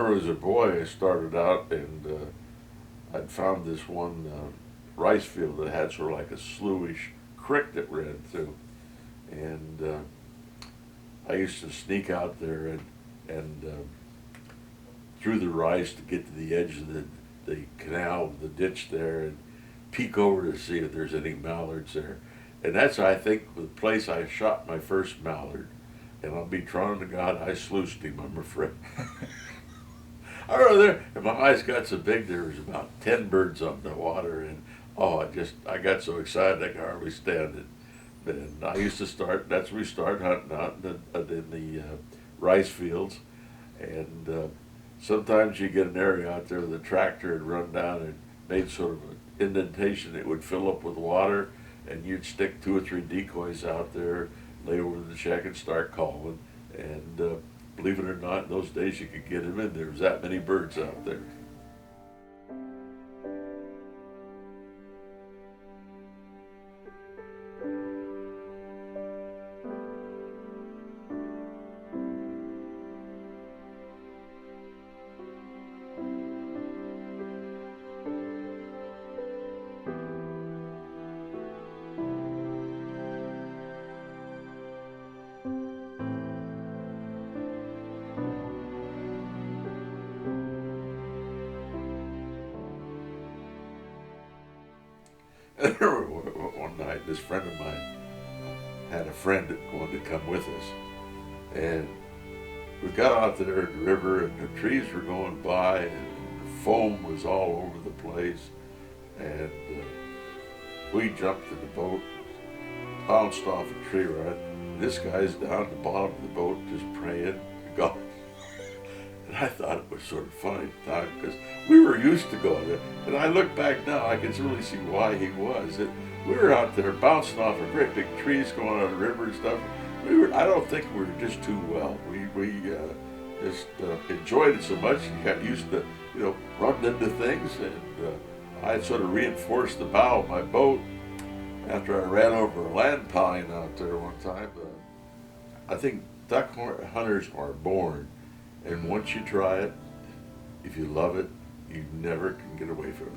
remember as a boy, I started out and I'd found this one rice field that had sort of like a sloughish creek that ran through. And I used to sneak out there and through the rice to get to the edge of the canal, the ditch there, and peek over to see if there's any mallards there. And that's, I think, the place I shot my first mallard. And I'll be trying to God, I sluiced him, I'm afraid. I remember there, and my eyes got so big, there was about 10 birds up in the water, and oh, I got so excited I could hardly stand it. And I used to start, that's when we started hunting out in the rice fields. And sometimes you get an area out there with a tractor and run down and made sort of an indentation that would fill up with water, and you'd stick 2 or 3 decoys out there, lay over the shack and start calling. And believe it or not, in those days you could get them in. There was that many birds out there. I remember one night, this friend of mine had a friend that wanted to come with us. And we got out there at the river, and the trees were going by, and the foam was all over the place. And we jumped in the boat, bounced off a tree rod. This guy's down at the bottom of the boat just praying to God. And I thought it was sort of funny at the time because we were used to going there. And I look back now, I can really see why he was. We were out there bouncing off of great big trees going on the river and stuff. I don't think we were just too well. We just enjoyed it so much and got used to, running into things. And I had sort of reinforced the bow of my boat after I ran over a land pine out there one time. I think duck hunters are born. And once you try it, if you love it, you never can get away from it.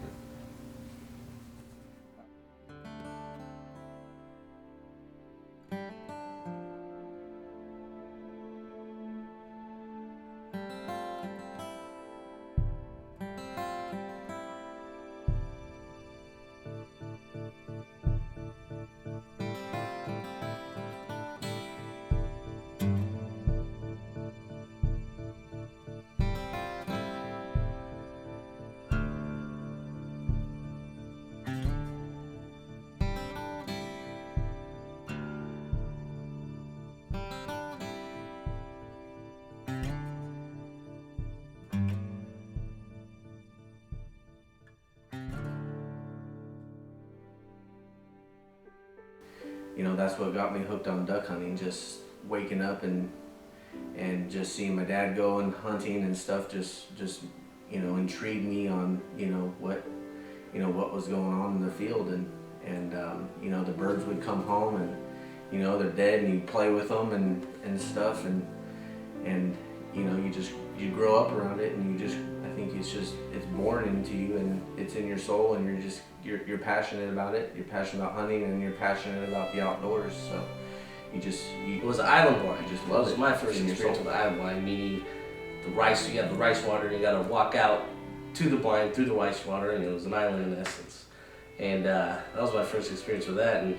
That's what got me hooked on duck hunting. Just waking up and just seeing my dad go and hunting and stuff just intrigued me on what was going on in the field. And the birds would come home and they're dead, and you play with them and stuff, and you grow up around it, and I think it's born into you, and it's in your soul, and you're passionate about it. You're passionate about hunting, and you're passionate about the outdoors. So it was an island blind. You just love it. It was my first experience with the island blind, meaning you have the rice water, and you got to walk out to the blind through the rice water, and it was an island in essence. And that was my first experience with that. And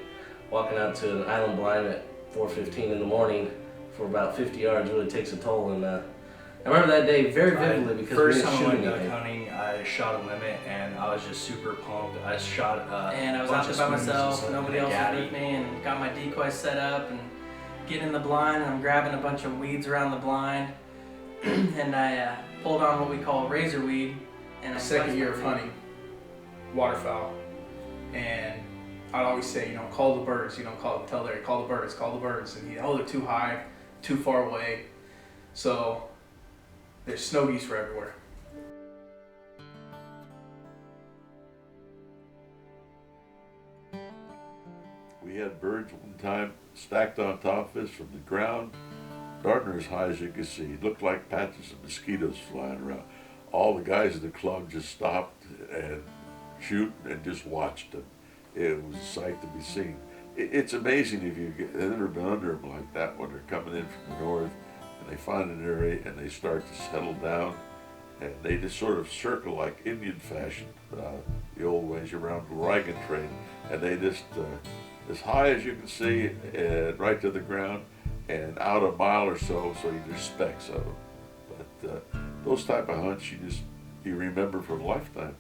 walking out to an island blind at 4:15 in the morning for about 50 yards really takes a toll. And I remember that day very vividly because first we didn't time shoot I went duck anything. hunting, I shot a limit, and I was just super pumped. I shot and I was out there by myself, nobody else was with me, and got my decoy set up and get in the blind, and I'm grabbing a bunch of weeds around the blind, and I pulled on what we call razor weed. And Second year of hunting waterfowl, and I'd always say, call the birds, tell Larry, call the birds, and they're too high, too far away. So there's snow geese were everywhere. We had birds one time stacked on top of us from the ground darn as high as you could see. It looked like patches of mosquitoes flying around. All the guys in the club just stopped and shoot and just watched them. It was a sight to be seen. It's amazing if you've never been under them like that when they're coming in from the north and they find an area and they start to settle down and they just sort of circle like Indian fashion, the old ways around the wagon train, and they just as high as you can see and right to the ground and out a mile or so there's specks of them. But those type of hunts you remember for a lifetime.